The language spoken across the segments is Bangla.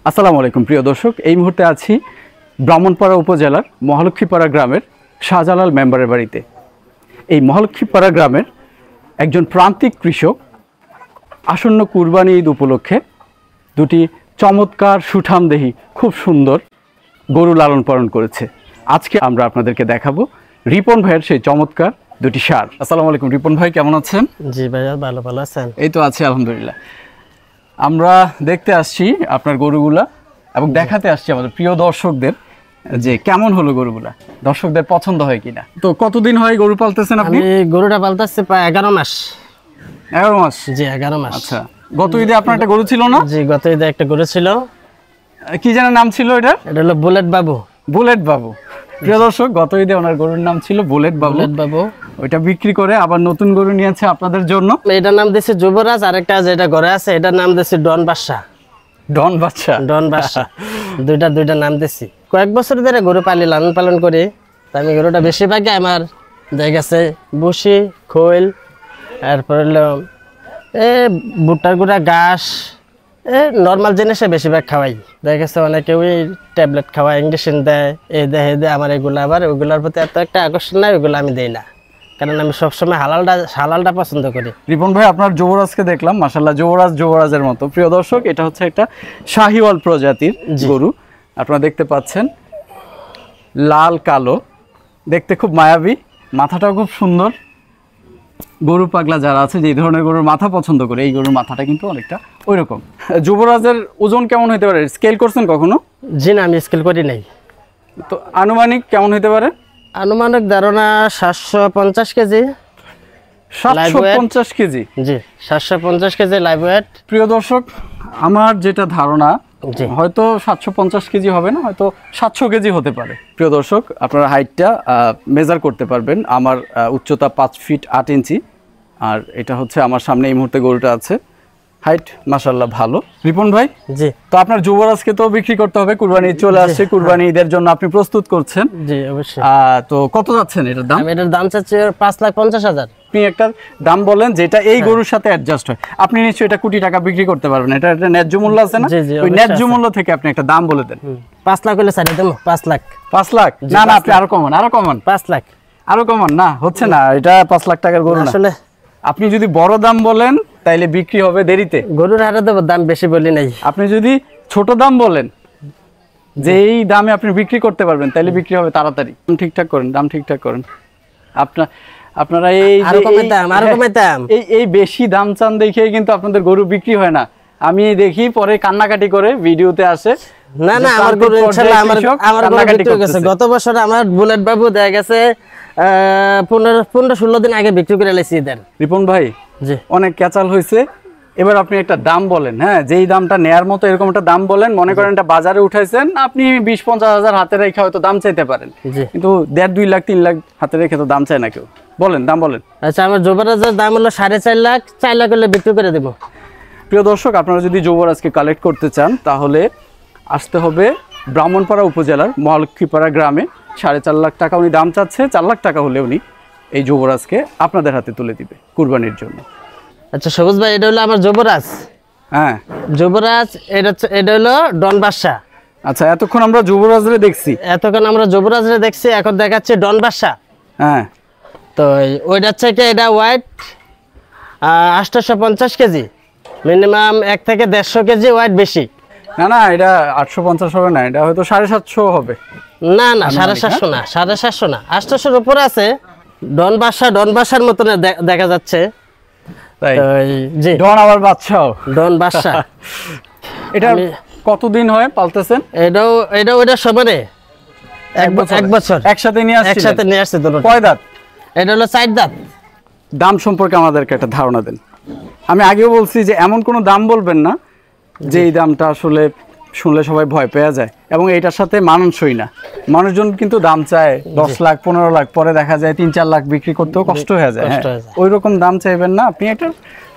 আসসালামু আলাইকুম প্রিয় দর্শক, এই মুহূর্তে আছি ব্রাহ্মণপাড়া উপজেলার মহালক্ষীপাড়া গ্রামের শাহজালাল মেম্বারের বাড়িতে। এই মহালক্ষীপাড়া গ্রামের একজন প্রান্তিক কৃষক আসন্ন কুরবানি ঈদ উপলক্ষে দুটি চমৎকার সুঠামদেহী খুব সুন্দর গরু লালন পালন করেছে। আজকে আমরা আপনাদেরকে দেখাবো রিপন ভাইয়ের সেই চমৎকার দুটি ষাঁড়। আসসালামু আলাইকুম রিপন ভাই, কেমন আছেন? জি ভাইয়া, ভালো আছেন? এই তো আছি আলহামদুলিল্লাহ। আমরা দেখতে আসছি আপনার গরুগুলা এবং দেখাতে আসছি আমাদের প্রিয় দর্শকদের যে কেমন হলো গরুগুলা, দর্শকদের পছন্দ হয় কিনা। তো কতদিন হয় গরু পালতেছেন আপনি? আমি গরুটা পালতেছি প্রায় 11 মাস। 11 মাস? জি 11 মাস। আচ্ছা, গত ঈদে আপনার একটা গরু ছিল না? জি গত ঈদে একটা গরু ছিল। কি যেন নাম ছিল এটা? এটা হলো বুলেট বাবু। বুলেট বাবু। প্রিয় দর্শক, গত ঈদে ওনার গরুর নাম ছিল বুলেট বাবু। বুলেট বাবু ওইটা বিক্রি করে আবার নতুন গরু নিয়েছে আপনাদের জন্য। এটার নাম দিয়েছে যুবরাজ, আরেকটা যেটা ঘরে আছে এটার নাম দিয়েছে ডন বাদশা। ডন বাদশা? ডন বাদশা। দুইটা নাম দিয়েছি। কয়েক বছর ধরে গরু লালন পালন করি। আমি গরুটা বেশিরভাগই আমার দেখা গেছে বসি খৈল, তারপর হলো ভুট্টার গুঁড়া ঘাস, নর্মাল জিনিসে বেশিরভাগ খাওয়াই। দেখা গেছে অনেকে ওই ট্যাবলেট খাওয়ায়, ইঞ্জেকশন দেয়, দেয় আমার এগুলো, আবার ওইগুলোর প্রতি এত একটা আকর্ষণ নাই, ওইগুলো আমি দিই না, কারণ আমি সবসময় হালালটা পছন্দ করি। রিপন ভাই, আপনার যুবরাজকে দেখলাম, মাশাআল্লাহ যুবরাজের মতো। প্রিয় দর্শক, এটা হচ্ছে একটা শাহিওয়াল প্রজাতির গরু। আপনারা দেখতে পাচ্ছেন লাল কালো, দেখতে খুব মায়াবী, মাথাটাও খুব সুন্দর। গরু পাগলা যারা আছে, যে ধরনের গরুর মাথা পছন্দ করে, এই গরুর মাথাটা কিন্তু অনেকটা ওই রকম। যুবরাজের ওজন কেমন হতে পারে? স্কেল করছেন কখনো? জি না, আমি স্কেল করি নাই। তো আনুমানিক কেমন হতে পারে? আনুমানিক ধারণা 750 কেজি। 750 কেজি? জি 750 কেজি লাইভ ওয়েট। প্রিয় দর্শক, আমার যেটা ধারণা হয়তো 750 কেজি হবে না, হয়তো 700 কেজি হতে পারে। প্রিয় দর্শক, আপনারা হাইটটা মেজার করতে পারবেন। আমার উচ্চতা 5 ফিট 8 ইঞ্চি, আর এটা হচ্ছে আমার সামনে এই মুহূর্তে গরুটা আছে। হাইট মাশাআল্লাহ ভালো। রিপন ভাই, জি, তো আপনার যুবরাজকে তো বিক্রি করতে হবে, কুরবানি চলে আসছে, কুরবানি ঈদের জন্য আপনি প্রস্তুত করছেন। জি অবশ্যই। তো কত যাচ্ছেন এটার দাম? এটার দাম চাচ্ছি 5,50,000। আপনি একটা দাম বলেন যেটা এই গরুর সাথে অ্যাডজাস্ট হয়। আপনি নিশ্চয়ই এটা কোটি টাকা বিক্রি করতে পারবেন, এটা একটা ন্যায্য মূল্য আছে না? ওই ন্যায্য মূল্য থেকে আপনি একটা দাম বলে দেন। 5 লাখ হলে ছাড়ে দেবো। 5 লাখ? 5 লাখ? না না, আপনি আরো কমান। 5 লাখ আরো কমান। না, হচ্ছে না, এটা 5 লাখ টাকার গরু না আসলে। আপনি যদি বড় দাম বলেন তাইলে বিক্রি হবে দেরিতে। গরুর হারে দেবো, দাম বেশি বলি নাই। আপনি যদি ছোট দাম বলেন যে এই দামে আপনি বিক্রি করতে পারবেন, তাইলে বিক্রি হবে তাড়াতাড়ি। ঠিকঠাক করেন, দাম ঠিকঠাক করেন। আপনারা এই বেশি দাম চান দেখেই কিন্তু আপনাদের গরু বিক্রি হয় না। আমি দেখি পরে কান্নাকাটি করে ভিডিওতে আসে। না না, আমার গরু ইনশাআল্লাহ আমার বিক্রি হয়ে গেছে। গত বছর আমার বুলেট বাবু দেখা গেছে 15-16 দিন আগে বিক্রি করে লাইছি দেন। রিপন ভাই, জি, অনেক ক্যাচাল হয়েছে। এবার আপনি একটা দাম বলেন, হ্যাঁ, যেই দামটা নেয়ার মতো এরকম একটা দাম বলেন। মনে করেন এটা বাজারে উঠাইছেন আপনি, 20-50 হাজার হাতে রেখে হয়তো দাম চাইতে পারেন, কিন্তু 1.5-2 লাখ 3 লাখ হাতে রেখে তো দাম চায় না কেউ। বলেন, দাম বলেন। আচ্ছা, আমার যুবরাজের দাম হলো 4.5 লাখ। 4 লাখ হলে বিক্রি করে দেবো। প্রিয় দর্শক, আপনারা যদি যুবরাজকে কালেক্ট করতে চান তাহলে আসতে হবে ব্রাহ্মণপাড়া উপজেলার মহালক্ষীপাড়া গ্রামে। 4.5 লাখ টাকা উনি দাম চাচ্ছে। 4 লাখ টাকা হলে উনি এই যুবরাজকে আপনাদের হাতে তুলে দিবে কুরবানির জন্য। আচ্ছা সবুজ ভাই, এটা হলো আমার যুবরাজ। হ্যাঁ, যুবরাজ। এটা হলো ডন বাদশা। আচ্ছা, এতক্ষণ আমরা যুবরাজরে দেখছি। এখন দেখাচ্ছে ডন বাদশা। হ্যাঁ, তো ওইটা হচ্ছে এটা ওয়েট 850 কেজি, মিনিমাম 1 থেকে 150 কেজি ওয়েট বেশি। না না, এটা 850 হবে না, এটা হয়তো 750 হবে। না না, 750 না, 750 না, 800-এর উপরে আছে। ডন বাদশার মতন দেখা যাচ্ছে। তাই? জি, ডন আবার বাদশাও। ডন বাদশা। এটা কতদিন হয় পালতেছেন? এটা ওইটা সমানে 1 বছর একসাথে নিয়ে আসছে। কয় দাঁত? এটা হলো 4 দাঁত। দাম সম্পর্কে আমাদেরকে একটা ধারণা দেন। আমি আগেও বলছি যে এমন কোনো দাম বলবেন না যে এই দামটা আসলে শুনলে সবাই ভয় পেয়ে যায়, এবং এইটার সাথে মানানসই না। মানুষজন কিন্তু দাম চায় 10 লাখ 15 লাখ, পরে দেখা যায় 3-4 লাখ বিক্রি করতেও কষ্ট হয়ে যায়। ওই রকম দাম চাইবেন না আপনি। একটা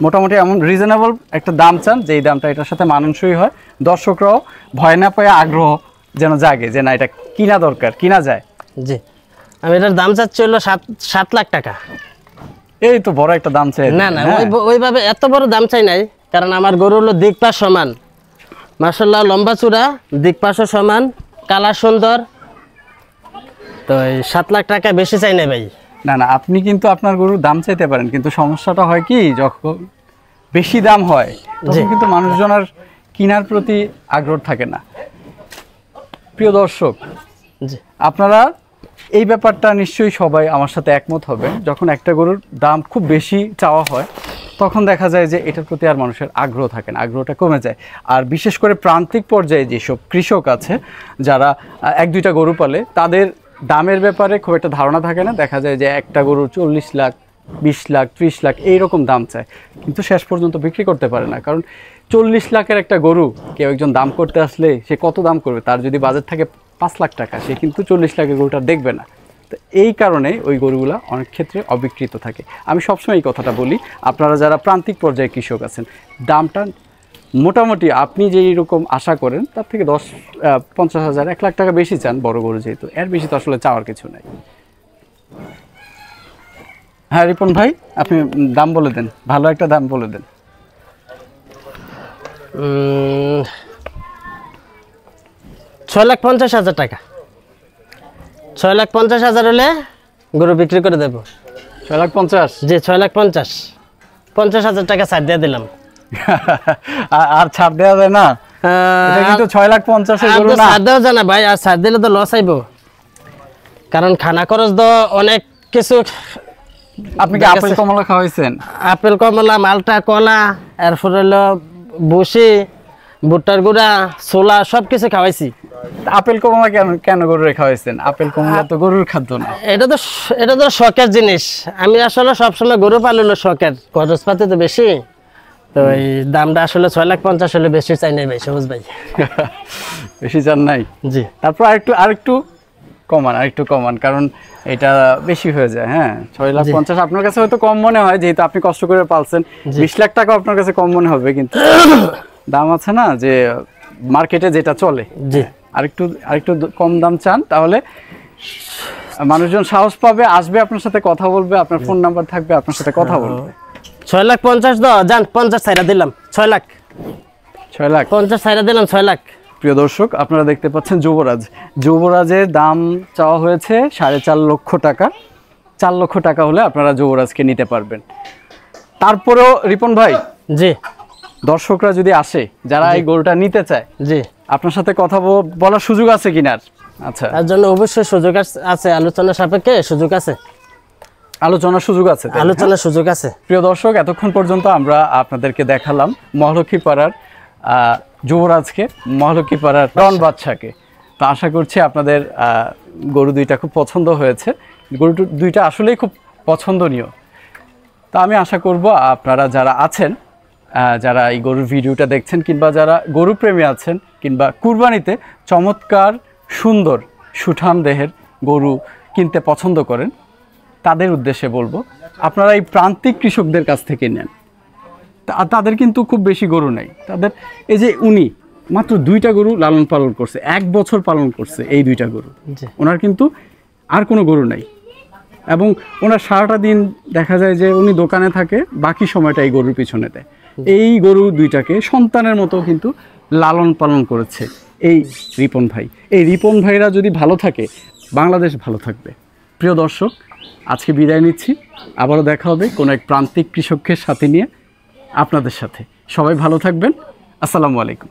মোটামুটি এমন রিজনেবল একটা দাম চান যে এই দামটা এটার সাথে মানানসই হয়, দর্শকরাও ভয় না পায় আগ্রহ যেন জাগে যে না, এটা কিনা দরকার, কিনা যায়। জি, আমি এটার দাম চাচ্ছি হলো 7 লাখ টাকা। এই তো বড় একটা দাম চাই। না না, ওইভাবে এত বড় দাম চাই নাই, কারণ আমার গরু হলো দিক পা সমান। মাশাআল্লাহ লম্বা চূড়া, দিক পাশও সমান, কালার সুন্দর। তো এই 7 লাখ টাকা বেশি চাই না ভাই। না না, আপনি কিন্তু আপনার গরুর দাম চাইতে পারেন, কিন্তু সমস্যাটা হয় কি, যখন বেশি দাম হয় তখন কিন্তু মানুষজন আর কেনার প্রতি আগ্রহ থাকে না। প্রিয় দর্শক, জি আপনারা এই ব্যাপারটা নিশ্চয়ই সবাই আমার সাথে একমত হবে, যখন একটা গরুর দাম খুব বেশি চাওয়া হয় তখন দেখা যায় যে এটার প্রতি আর মানুষের আগ্রহ থাকে না, আগ্রহটা কমে যায়। আর বিশেষ করে প্রান্তিক পর্যায়ে যেসব কৃষক আছে যারা 1-2টা গরু পালে, তাদের দামের ব্যাপারে খুব একটা ধারণা থাকে না। দেখা যায় যে একটা গরু 40 লাখ, 20 লাখ, 30 লাখ এইরকম দাম চায়, কিন্তু শেষ পর্যন্ত বিক্রি করতে পারে না। কারণ 40 লাখের একটা গরু কেউ একজন দাম করতে আসলে সে কত দাম করবে? তার যদি বাজেট থাকে 5 লাখ টাকা, সে কিন্তু 40 লাখের গরুটা দেখবে না। তো এই কারণে ওই গরুগুলো অনেক ক্ষেত্রে অবিকৃত থাকে। আমি সবসময় এই কথাটা বলি, আপনারা যারা প্রান্তিক পর্যায়ে কৃষক আছেন, দামটা মোটামুটি আপনি যেই রকম আশা করেন তার থেকে 50,000, 1 লাখ টাকা বেশি চান বড় গরু, যেহেতু এর বেশি তো আসলে চাওয়ার কিছু নাই। হ্যাঁ রিপন ভাই, আপনি দাম বলে দেন, ভালো একটা দাম বলে দেন। 6,50,000 টাকা। 6,50,000 হলে গরু বিক্রি করে দেবো। 6,50,000? জি 6,50,000, 50,000 টাকা ছাড় দিয়ে দিলাম। আর ছাড় দেওয়া যায় না? এটা কিন্তু 6,50,000 গরু না। ছাড় দেওয়া যায় না ভাই, আর ছাড় দিলে তো লস আইব, কারণ খানা খরচ তো অনেক কিছু। আপনি কি আপেল কমলা খাওয়াইছেন? আপেল কমলা, মালটা, কলা, এরপর হলো বসি, ভুট্টার গুঁড়া, ছোলা সব কিছু খাওয়াইছি। আপেল কমলা কেন গরুর খাওয়াইছেন? আপেল কমলা তো গরুর খাদ্য না। এটা তো শখের জিনিস। আমি আসলে সবসময় গরু পাললো শখের, খরচপাতি তো বেশি, তো এই দামটা আসলে 6,50,000 হলে বেশি চাই নাই ভাই, সবুজ ভাই। বেশি চান নাই? জি। তারপর আরেকটু কমান, কারণ এটা বেশি হয়ে যায়। হ্যাঁ, 6,50,000 আপনার কাছে হয়তো কম মনে হয়, যেহেতু আপনি কষ্ট করে পালছেন। 20 লাখ টাকা আপনার কাছে কম মনে হবে, কিন্তু দাম আছে না যে মার্কেটে যেটা চলে। জি, আরেকটু কম দাম চান, তাহলে মানুষজন সাহস পাবে, আসবে, আপনার সাথে কথা বলবে, আপনার ফোন নাম্বার থাকবে, আপনার সাথে কথা বলবে। 6,50,000 দাও, যান 50 ছাইরা দিলাম। 6 লাখ 50 ছাইরা দিলাম, 6 লাখ। প্রিয় দর্শক, আপনারা দেখতে পাচ্ছেন যুবরাজের দাম চাওয়া হয়েছে 4.5 লক্ষ টাকা। 4 লক্ষ টাকা হলে আপনারা যুবরাজকে নিতে পারবেন। তারপরেও রিপন ভাই, জি, দর্শকরা যদি আসে, যারা এই গরুটা নিতে চায়, জি, আপনার সাথে কথা বলার সুযোগ আছে কিনা? আচ্ছা, তার জন্য অবশ্যই সুযোগ আছে, আলোচনা সাপেক্ষে সুযোগ আছে। আলোচনার সুযোগ আছে? আলোচনার সুযোগ আছে। প্রিয় দর্শক, এতক্ষণ পর্যন্ত আমরা আপনাদেরকে দেখালাম মহালক্ষীপাড়ার যুবরাজকে, মহালক্ষীপাড়ার ডন বাদশাকে। তো আশা করছি আপনাদের গরু দুইটা খুব পছন্দ হয়েছে। গরু দুইটা আসলেই খুব পছন্দনীয়। তা আমি আশা করব আপনারা যারা আছেন, যারা এই গরুর ভিডিওটা দেখছেন, কিংবা যারা গরু প্রেমী আছেন, কিংবা কুরবানিতে চমৎকার সুন্দর সুঠাম দেহের গরু কিনতে পছন্দ করেন, তাদের উদ্দেশ্যে বলবো আপনারা এই প্রান্তিক কৃষকদের কাছ থেকে নেন। তাদের কিন্তু খুব বেশি গরু নেই। তাদের এই যে উনি মাত্র 2টা গরু লালন পালন করছে, 1 বছর পালন করছে এই 2টা গরু। ওনার কিন্তু আর কোনো গরু নাই, এবং ওনার সারাটা দিন দেখা যায় যে উনি দোকানে থাকে, বাকি সময়টা এই গরুর পিছনে দেয়। এই গরু দুইটাকে সন্তানের মতো কিন্তু লালন পালন করেছে এই রিপন ভাই। এই রিপন ভাইরা যদি ভালো থাকে, বাংলাদেশ ভালো থাকবে। প্রিয় দর্শক, আজকে বিদায় নিচ্ছি। আবারও দেখা হবে কোনো এক প্রান্তিক কৃষকের সাথে নিয়ে, আপনাদের সাথে। সবাই ভালো থাকবেন। আসসালামু আলাইকুম।